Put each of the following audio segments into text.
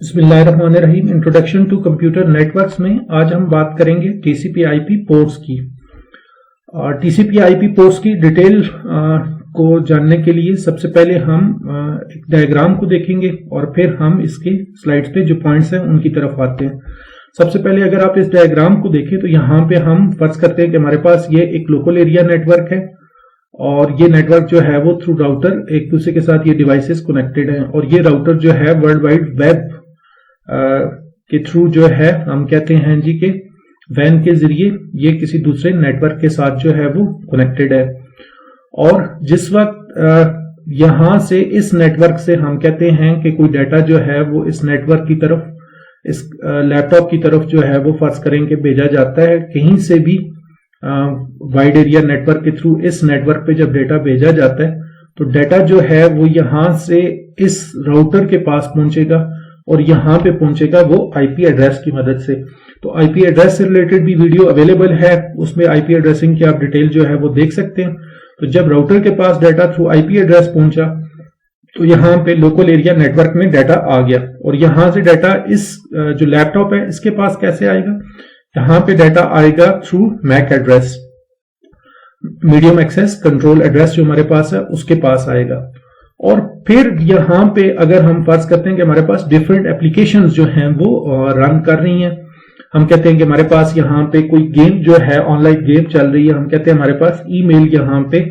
बिस्मिल्लाहिर्रहमानिर्रहीम। Introduction to computer networks में आज हम बात करेंगे टीसीपी/आईपी पोर्ट्स की। टीसीपी/आईपी पोर्ट्स की डिटेल को जानने के लिए सबसे पहले हम एक डायग्राम को देखेंगे और फिर हम इसके स्लाइड्स पे जो पॉइंट्स हैं उनकी तरफ आते हैं। सबसे पहले अगर आप इस डायग्राम को देखें तो यहाँ पे हम फर्ज करते हैं कि हमारे पास ये एक लोकल एरिया नेटवर्क है और ये नेटवर्क जो है वो थ्रू राउटर एक दूसरे के साथ ये डिवाइसेस कनेक्टेड हैं और ये राउटर जो है वर्ल्ड वाइड वेब के थ्रू जो है हम कहते हैं जी के वैन के जरिए ये किसी दूसरे नेटवर्क के साथ जो है वो कनेक्टेड है। और जिस वक्त यहां से इस नेटवर्क से हम कहते हैं कि कोई डाटा जो है वो इस नेटवर्क की तरफ इस लैपटॉप की तरफ जो है वो फर्ज करेंगे भेजा जाता है, कहीं से भी वाइड एरिया नेटवर्क के थ्रू इस नेटवर्क पे जब डेटा भेजा जाता है तो डाटा जो है वो यहां से इस राउटर के पास पहुंचेगा और यहां पे पहुंचेगा वो आईपी एड्रेस की मदद से। तो आईपी एड्रेस से रिलेटेड भी वीडियो अवेलेबल है, उसमें आईपी एड्रेसिंग की आप डिटेल जो है वो देख सकते हैं। तो जब राउटर के पास डाटा थ्रू आईपी एड्रेस पहुंचा तो यहां पे लोकल एरिया नेटवर्क में डाटा आ गया और यहां से डाटा इस जो लैपटॉप है इसके पास कैसे आएगा, यहां पे डाटा आएगा through MAC address, medium access control address जो हमारे पास है उसके पास आएगा। और फिर यहां पे अगर हम फर्ज करते हैं कि हमारे पास डिफरेंट एप्लीकेशंस जो हैं वो रन कर रही हैं, हम कहते हैं कि हमारे पास यहाँ पे कोई गेम जो है ऑनलाइन गेम चल रही है, हम कहते हैं हमारे पास ईमेल यहाँ पे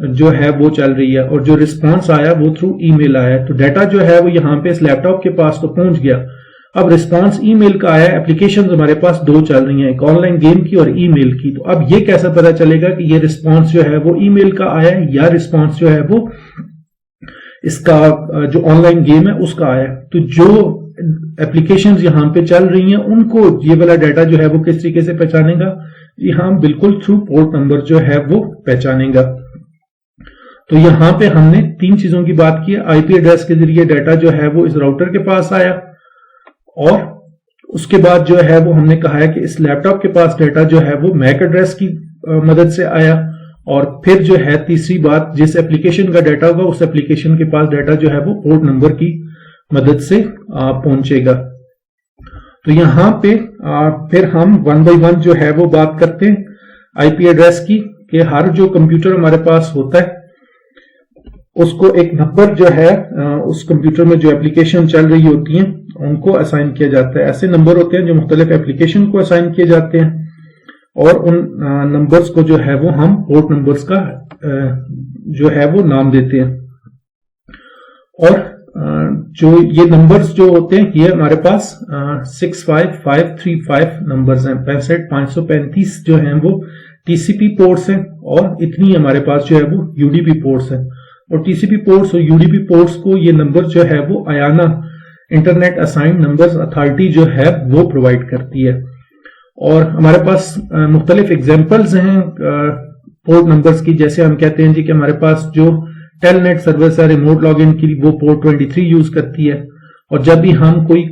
जो है वो चल रही है और जो रिस्पांस आया वो थ्रू ईमेल आया, तो डाटा जो है वो यहाँ पे इस लैपटॉप के पास तो पहुंच गया। अब रिस्पांस ईमेल का आया, एप्लीकेशन हमारे पास दो चल रही हैं, एक ऑनलाइन गेम की और ईमेल की। तो अब ये कैसे पता चलेगा कि ये रिस्पांस जो है वो ईमेल का आया या रिस्पांस जो है वो इसका जो ऑनलाइन गेम है उसका आया। तो जो एप्लीकेशंस यहां पे चल रही हैं उनको ये वाला डाटा जो है वो किस तरीके से पहचानेगा, यहां बिल्कुल थ्रू पोर्ट नंबर जो है वो पहचानेगा। तो यहां पे हमने तीन चीजों की बात की है, आईपी एड्रेस के जरिए डाटा जो है वो इस राउटर के पास आया और उसके बाद जो है वो हमने कहा है कि इस लैपटॉप के पास डाटा जो है वो मैक एड्रेस की मदद से आया और फिर जो है तीसरी बात, जिस एप्लीकेशन का डाटा होगा उस एप्लीकेशन के पास डाटा जो है वो पोर्ट नंबर की मदद से पहुंचेगा। तो यहां पे फिर हम वन बाय वन जो है वो बात करते हैं आईपी एड्रेस की, कि हर जो कंप्यूटर हमारे पास होता है उसको एक नंबर जो है उस कंप्यूटर में जो एप्लीकेशन चल रही होती हैं उनको असाइन किया जाता है। ऐसे नंबर होते हैं जो मुख्तलिफ एप्लीकेशन को असाइन किए जाते हैं और उन नंबर्स को जो है वो हम पोर्ट नंबर्स का जो है वो नाम देते हैं। और जो ये नंबर्स जो होते हैं ये हमारे पास 65535 नंबर्स हैं, 65535 जो हैं वो टीसीपी पोर्ट्स हैं और इतनी हमारे पास जो है वो यूडीपी पोर्ट्स हैं। और टीसीपी पोर्ट्स और यूडीपी पोर्ट्स को ये नंबर जो है वो Ayana internet assigned numbers authority जो है वो प्रोवाइड करती है। और हमारे पास मुख्तलिफ एग्जाम्पल्स हैं पोर्ट नंबर्स की, जैसे हम कहते हैं जी कि हमारे पास जो टेलनेट सर्विस है रिमोट लॉगिन की वो पोर्ट 23 यूज करती है। और जब भी हम कोई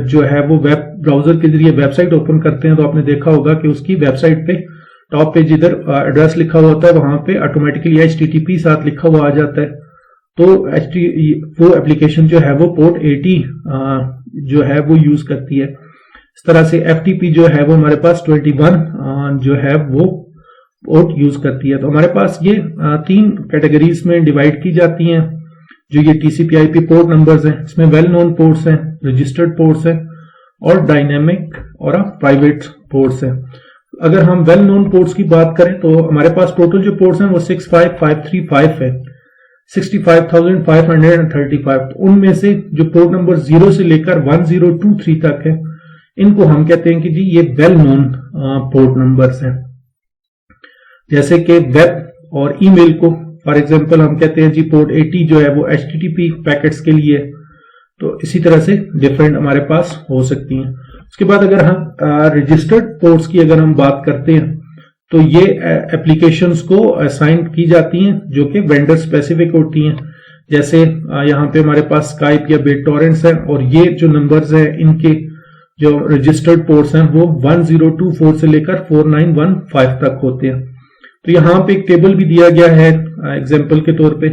जो है वो वेब ब्राउजर के जरिए वेबसाइट ओपन करते हैं तो आपने देखा होगा कि उसकी वेबसाइट पे टॉप पे जिधर एड्रेस लिखा हुआ होता है वहां पे ऑटोमेटिकली HTTP साथ लिखा हुआ आ जाता है। तो वो एप्लीकेशन जो है वो पोर्ट 80 जो है वो यूज करती है। इस तरह से FTP जो है वो हमारे पास 21 जो है वो पोर्ट यूज करती है। तो हमारे पास ये तीन कैटेगरीज में डिवाइड की जाती हैं जो ये TCP/IP पोर्ट नंबर्स हैं। इसमें वेल नोन पोर्ट्स हैं, रजिस्टर्ड पोर्ट्स हैं और डायनेमिक और प्राइवेट पोर्ट्स हैं। अगर हम वेल नोन पोर्ट्स की बात करें तो हमारे पास टोटल जो पोर्ट्स हैं वो 65535 है, 65535। उनमें से जो पोर्ट नंबर 0 से लेकर 1023 तक है इनको हम कहते हैं कि जी ये वेल नोन पोर्ट नंबर्स हैं। जैसे कि वेब और ईमेल को फॉर एग्जांपल हम कहते हैं जी पोर्ट 80 जो है वो HTTP पैकेट्स के लिए। तो इसी तरह से डिफरेंट हमारे पास हो सकती हैं। उसके बाद अगर हम रजिस्टर्ड पोर्ट्स की अगर हम बात करते हैं तो ये एप्लीकेशंस को असाइन की जाती हैं जो कि वेंडर स्पेसिफिक होती हैं। जैसे यहाँ पे हमारे पास स्काइप या बिटटॉरेंट्स हैं और ये जो नंबर्स हैं इनके जो रजिस्टर्ड पोर्ट्स हैं वो 1024 से लेकर 4915 तक होते हैं। तो यहाँ पे एक टेबल भी दिया गया है एग्जाम्पल के तौर पे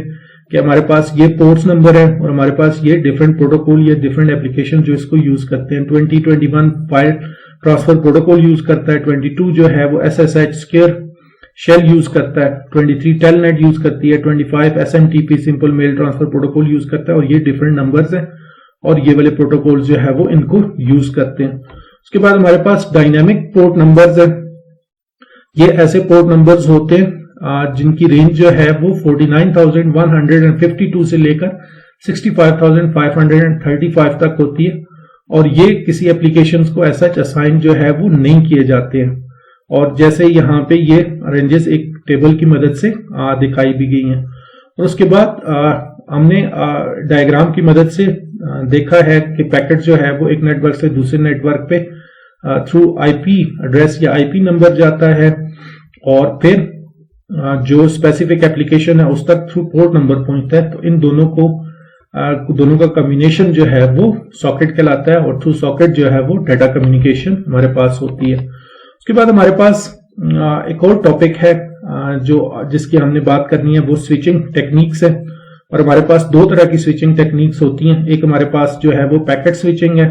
कि हमारे पास ये पोर्ट्स नंबर है और हमारे पास ये डिफरेंट प्रोटोकॉल या डिफरेंट एप्लीकेशन जो इसको यूज करते हैं। 2021 फाइल ट्रांसफर प्रोटोकॉल यूज करता है, 22 जो है वो SSH स्क्वायर शेल यूज करता है, 23 टेलनेट यूज करती है, 25 SMTP simple mail transfer protocol use करता है, और ये डिफरेंट नंबर्स हैं और ये वाले प्रोटोकॉल जो है वो इनको यूज करते हैं। उसके बाद हमारे पास डायनामिक पोर्ट नंबर्स है। ये ऐसे पोर्ट नंबर्स होते हैं जिनकी रेंज जो है वो 49,152 से लेकर 65,535 तक होती है, और ये किसी एप्लीकेशंस को ऐसा असाइन जो है वो नहीं किए जाते हैं। और जैसे यहाँ पे ये रेंजेस एक टेबल की मदद से दिखाई भी गई हैं। और उसके बाद हमने डायग्राम की मदद से देखा है कि पैकेट जो है वो एक नेटवर्क से दूसरे नेटवर्क पे थ्रू आईपी एड्रेस या आईपी नंबर जाता है, और फिर जो स्पेसिफिक एप्लीकेशन है उस तक थ्रू पोर्ट नंबर पहुंचता है। तो इन दोनों का कम्युनिकेशन जो है वो सॉकेट कहलाता है, और थ्रू सॉकेट जो है वो डाटा कम्युनिकेशन हमारे पास होती है। उसके बाद हमारे पास एक और टॉपिक है जिसकी हमने बात करनी है, वो स्विचिंग टेक्निक्स है। और हमारे पास दो तरह की स्विचिंग टेक्निक्स होती हैं। एक हमारे पास जो है वो पैकेट स्विचिंग है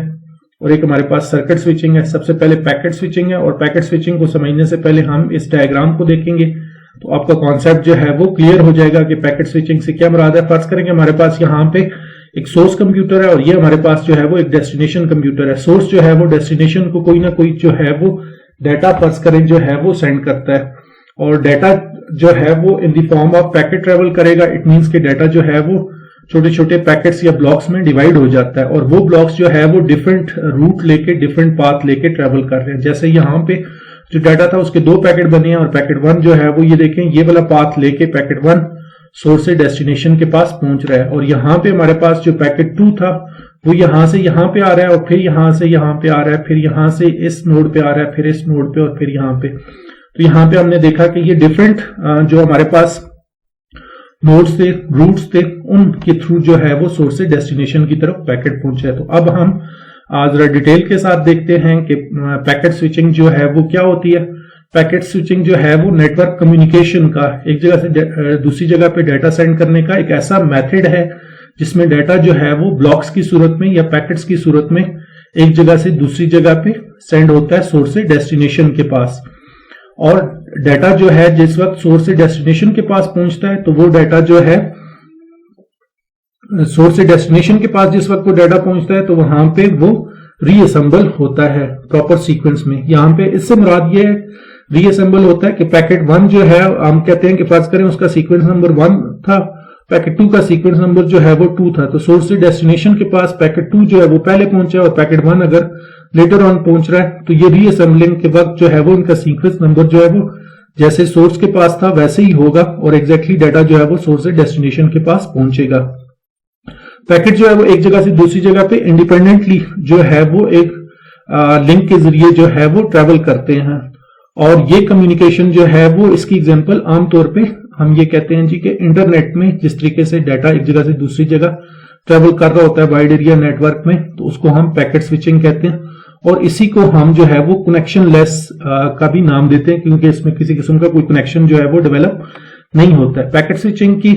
और एक हमारे पास सर्किट स्विचिंग है। सबसे पहले पैकेट स्विचिंग है, और पैकेट स्विचिंग को समझने से पहले हम इस डायग्राम को देखेंगे तो आपका कॉन्सेप्ट जो है वो क्लियर हो जाएगा कि पैकेट स्विचिंग से क्या मुराद है। फर्ज करेंगे हमारे पास यहाँ पे एक सोर्स कंप्यूटर है और ये हमारे पास जो है वो एक डेस्टिनेशन कंप्यूटर है। सोर्स जो है वो डेस्टिनेशन को कोई ना कोई जो है वो डाटा फर्ज करें जो है वो सेंड करता है, और डाटा जो है वो in the form of packet travel करेगा। इट मींस कि डाटा जो है वो छोटे छोटे पैकेट्स या ब्लॉक्स में डिवाइड हो जाता है, और वो ब्लॉक्स जो है वो डिफरेंट रूट लेके डिफरेंट पाथ लेके ट्रेवल कर रहे हैं। जैसे यहाँ पे जो डाटा था उसके दो पैकेट बने हैं, और पैकेट 1 जो है वो ये देखें ये वाला पाथ लेके पैकेट 1 सोर्स से डेस्टिनेशन के पास पहुंच रहा है। और यहाँ पे हमारे पास जो पैकेट 2 था वो यहां से यहां पे आ रहा है, और फिर यहां से यहां पे आ रहा है, फिर यहां से इस नोड पे आ रहा है, फिर इस नोड पे, और फिर यहां पे। तो यहां पे हमने देखा कि ये डिफरेंट जो हमारे पास नोड्स थे, रूट्स थे, उनके थ्रू जो है वो सोर्स से डेस्टिनेशन की तरफ पैकेट पहुंचे। तो अब हम जरा डिटेल के साथ देखते हैं कि पैकेट स्विचिंग जो है वो क्या होती है। पैकेट स्विचिंग जो है वो नेटवर्क कम्युनिकेशन का एक जगह से दूसरी जगह पे डाटा सेंड करने का एक ऐसा मेथड है जिसमें डाटा जो है वो ब्लॉक्स की सूरत में या पैकेट्स की सूरत में एक जगह से दूसरी जगह पे सेंड होता है सोर्स से डेस्टिनेशन के पास। और डाटा जो है जिस वक्त सोर्स से डेस्टिनेशन के पास पहुंचता है तो वो डाटा जो है सोर्स से डेस्टिनेशन के पास जिस वक्त वो डाटा पहुंचता है तो वहां पे वो रीअसेंबल होता है प्रॉपर सीक्वेंस में। यहां पे इससे मुराद ये है रीअसेंबल होता है कि पैकेट 1 जो है हम कहते हैं कि फर्ज करें उसका सीक्वेंस नंबर 1 था, पैकेट 2 का सीक्वेंस नंबर जो है वो 2 था, तो सोर्स से डेस्टिनेशन के पास पैकेट 2 जो है वो पहले पहुंचा और पैकेट 1 अगर लेटर ऑन पहुंच रहा है तो ये रीअसेंबलिंग के वक्त जो है वो इनका सीक्वेंस नंबर जो है वो जैसे सोर्स के पास था वैसे ही होगा, और एग्जैक्टली डाटा जो है वो सोर्स से डेस्टिनेशन के पास पहुंचेगा। पैकेट जो है वो एक जगह से दूसरी जगह पे इंडिपेंडेंटली जो है वो एक लिंक के जरिए जो है वो ट्रेवल करते हैं, और ये कम्युनिकेशन जो है वो इसकी एग्जांपल आमतौर पे हम ये कहते हैं जी कि इंटरनेट में जिस तरीके से डाटा एक जगह से दूसरी जगह ट्रेवल कर रहा होता है वाइड एरिया नेटवर्क में, तो उसको हम पैकेट स्विचिंग कहते हैं। और इसी को हम जो है वो कनेक्शन लेस का भी नाम देते हैं क्योंकि इसमें किसी किस्म का कोई कनेक्शन जो है वो डेवलप नहीं होता है। पैकेट स्विचिंग की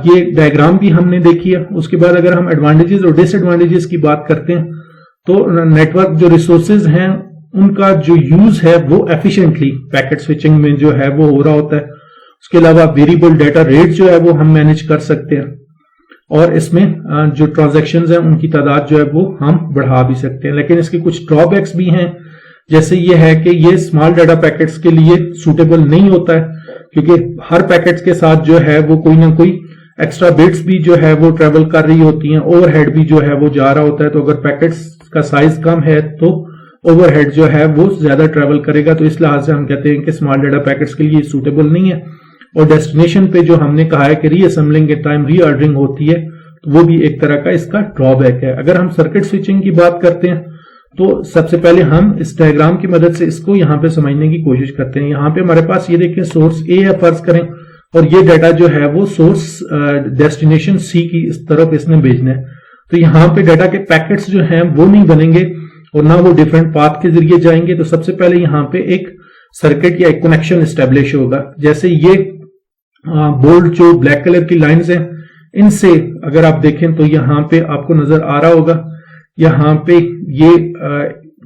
ये डायग्राम भी हमने देखी है। उसके बाद अगर हम एडवांटेजेस और डिसएडवांटेजेस की बात करते हैं तो नेटवर्क जो रिसोर्सेज हैं उनका जो यूज है वो एफिशिएंटली पैकेट स्विचिंग में जो है वो हो रहा होता है। उसके अलावा वेरिएबल डाटा रेट जो है वो हम मैनेज कर सकते हैं, और इसमें जो ट्रांजैक्शंस हैं उनकी तादाद जो है वो हम बढ़ा भी सकते हैं। लेकिन इसके कुछ ड्रॉबैक्स भी हैं, जैसे ये है कि ये स्मॉल डाटा पैकेट्स के लिए सूटेबल नहीं होता है क्योंकि हर पैकेट्स के साथ जो है वो कोई ना कोई एक्स्ट्रा बिट्स भी जो है वो ट्रेवल कर रही होती हैं, ओवरहेड भी जो है वो जा रहा होता है। तो अगर पैकेट्स का साइज कम है तो ओवरहेड जो है वो ज्यादा ट्रेवल करेगा, तो इस लिहाज से हम कहते हैं कि स्मॉल डाटा पैकेट्स के लिए सूटेबल नहीं है। और डेस्टिनेशन पे जो हमने कहा है कि रीअसेंबलिंग के टाइम रीऑर्डरिंग होती है, तो वो भी एक तरह का इसका ड्रॉबैक है। अगर हम सर्किट स्विचिंग की बात करते हैं तो सबसे पहले हम इस डायग्राम की मदद से इसको यहाँ पे समझने की कोशिश करते हैं। यहाँ पे हमारे पास ये देखें सोर्स ए है फर्ज करें, और ये डाटा जो है वो सोर्स डेस्टिनेशन सी की इस तरफ इसने भेजना है। तो यहाँ पे डाटा के पैकेट्स जो हैं वो नहीं बनेंगे और ना वो डिफरेंट पाथ के जरिए जाएंगे। तो सबसे पहले यहाँ पे एक सर्किट या एक कनेक्शन एस्टेब्लिश होगा। जैसे ये बोल्ड जो ब्लैक कलर की लाइंस हैं, इनसे अगर आप देखें तो यहाँ पे आपको नजर आ रहा होगा, यहाँ पे ये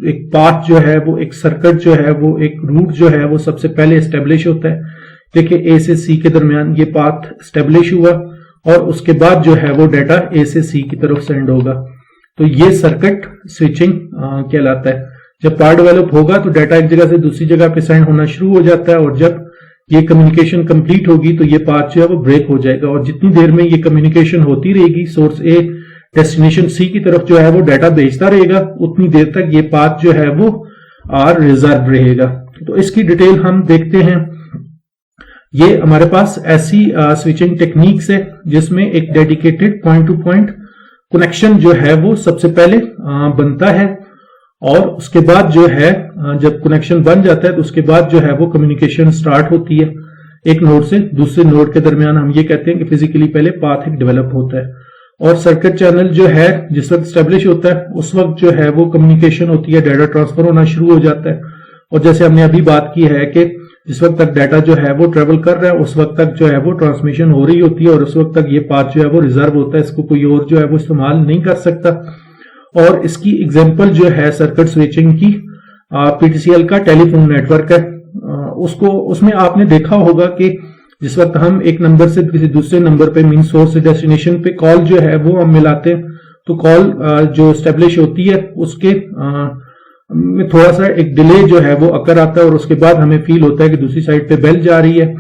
एक पाथ जो है वो, एक सर्किट जो है वो, एक रूट जो है वो सबसे पहले एस्टेब्लिश होता है। देखिए ए से सी के दरमियान ये पाथ एस्टेब्लिश हुआ और उसके बाद जो है वो डाटा ए से सी की तरफ सेंड होगा। तो ये सर्किट स्विचिंग कहलाता है। जब पार्ट डेवलप होगा तो डाटा एक जगह से दूसरी जगह पे सेंड होना शुरू हो जाता है, और जब ये कम्युनिकेशन कंप्लीट होगी तो ये पाथ जो है वो ब्रेक हो जाएगा, और जितनी देर में ये कम्युनिकेशन होती रहेगी, सोर्स ए डेस्टिनेशन सी की तरफ जो है वो डाटा भेजता रहेगा, उतनी देर तक ये पाथ जो है वो रिजर्व रहेगा। तो इसकी डिटेल हम देखते हैं। ये हमारे पास ऐसी स्विचिंग टेक्निक्स है जिसमें एक dedicated point two point connection जो है वो सबसे पहले बनता है, और उसके बाद जो है जब कनेक्शन बन जाता है तो उसके बाद जो है वो कम्युनिकेशन स्टार्ट होती है एक नोड से दूसरे नोड के दरमियान। हम ये कहते हैं कि फिजिकली पहले पाथ एक डेवलप होता है, और सर्किट चैनल जो है जिस वक्त स्टेब्लिश होता है उस वक्त जो है वो कम्युनिकेशन होती है, डाटा ट्रांसफर होना शुरू हो जाता है। और जैसे हमने अभी बात की है कि जिस वक्त तक डाटा जो है वो ट्रेवल कर रहा है उस वक्त तक जो है वो ट्रांसमिशन हो रही होती है, और उस वक्त तक ये पाथ जो है वो रिजर्व होता है, इसको कोई और जो है वो इस्तेमाल नहीं कर सकता। और इसकी एग्जांपल जो है सर्किट स्विचिंग की पीटीसीएल का टेलीफोन नेटवर्क है। उसमें आपने देखा होगा कि जिस वक्त हम एक नंबर से किसी दूसरे नंबर पे मीन सोर्स से डेस्टिनेशन पे कॉल जो है वो हम मिलाते हैं, तो कॉल जो स्टेब्लिश होती है उसके में थोड़ा सा एक डिले जो है वो अकर आता है, और उसके बाद हमें फील होता है कि दूसरी साइड पे बेल जा रही है,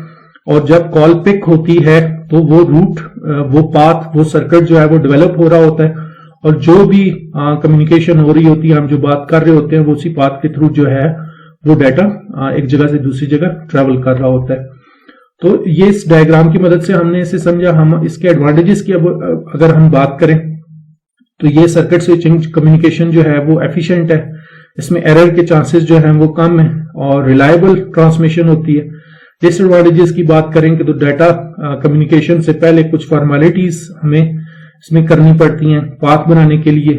और जब कॉल पिक होती है तो वो रूट, वो पाथ, वो सर्किट जो है वो डेवलप हो रहा होता है, और जो भी कम्युनिकेशन हो रही होती है, हम जो बात कर रहे होते हैं, वो उसी पाथ के थ्रू जो है वो डाटा एक जगह से दूसरी जगह ट्रेवल कर रहा होता है। तो ये इस डायग्राम की मदद से हमने इसे समझा। हम इसके एडवांटेजेस की अगर हम बात करें तो ये सर्किट स्विचिंग कम्युनिकेशन जो है वो एफिशिएंट है, इसमें एरर के चांसेस जो है वो कम है, और रिलायबल ट्रांसमिशन होती है। डिसएडवांटेजेस की बात करेंगे तो डाटा कम्युनिकेशन से पहले कुछ फॉर्मेलिटीज हमें इसमें करनी पड़ती हैं पाथ बनाने के लिए,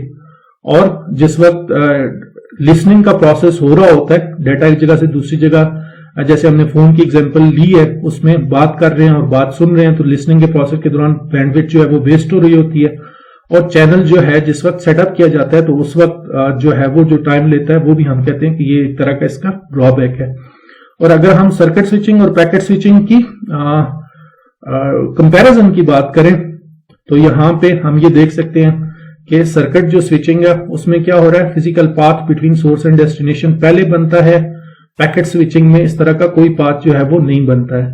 और जिस वक्त लिसनिंग का प्रोसेस हो रहा होता है, डाटा एक जगह से दूसरी जगह, जैसे हमने फोन की एग्जांपल ली है, उसमें बात कर रहे हैं और बात सुन रहे हैं, तो लिसनिंग के प्रोसेस के दौरान बैंडविड्थ जो है वो वेस्ट हो रही होती है, और चैनल जो है जिस वक्त सेटअप किया जाता है तो उस वक्त जो है वो जो टाइम लेता है वो भी हम कहते हैं कि ये एक तरह का इसका ड्रॉबैक है। और अगर हम सर्किट स्विचिंग और पैकेट स्विचिंग की कंपैरिजन की बात करें तो यहां पे हम ये देख सकते हैं कि सर्किट जो स्विचिंग है उसमें क्या हो रहा है, physical path between source and destination पहले बनता है। पैकेट स्विचिंग में इस तरह का कोई पाथ जो है वो नहीं बनता है,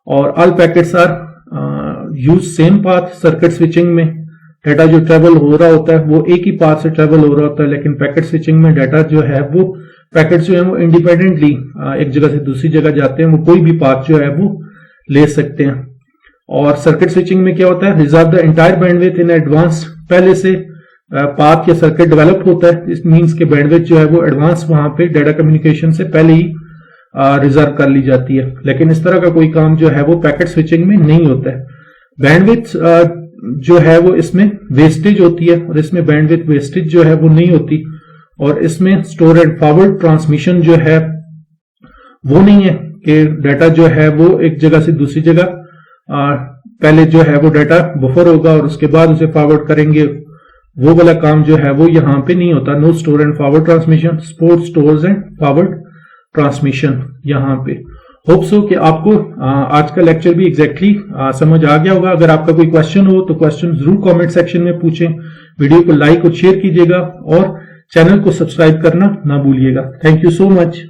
और all packets are use same path. Circuit switching में डाटा जो ट्रेवल हो रहा होता है वो एक ही पाथ से ट्रेवल हो रहा होता है, लेकिन पैकेट स्विचिंग में डाटा जो है वो, पैकेट्स जो है वो इंडिपेंडेंटली एक जगह से दूसरी जगह जाते हैं, वो कोई भी पाथ जो है वो ले सकते हैं। और सर्किट स्विचिंग में क्या होता है, reserve the entire bandwidth in advance, पहले से पाथ या सर्किट डेवलप होता है, इस मींस के बैंडविड्थ जो है वो एडवांस वहां पे डाटा कम्युनिकेशन से पहले ही रिजर्व कर ली जाती है। लेकिन इस तरह का कोई काम जो है वो पैकेट स्विचिंग में नहीं होता है। बैंडविड्थ जो है वो इसमें वेस्टेज होती है, और इसमें बैंडविड्थ वेस्टेज जो है वो नहीं होती, और इसमें स्टोर एंड फॉरवर्ड ट्रांसमिशन जो है वो नहीं है कि डाटा जो है वो एक जगह से दूसरी जगह पहले जो है वो डाटा बफर होगा और उसके बाद उसे फॉरवर्ड करेंगे, वो वाला काम जो है वो यहां पे नहीं होता। No store and forward transmission, sport stores and forward transmission यहां पे। होप सो कि आपको आज का लेक्चर भी एग्जैक्टली समझ आ गया होगा। अगर आपका कोई क्वेश्चन हो तो क्वेश्चन जरूर कमेंट सेक्शन में पूछें, वीडियो को लाइक और शेयर कीजिएगा, और चैनल को सब्सक्राइब करना ना भूलिएगा। Thank you so much.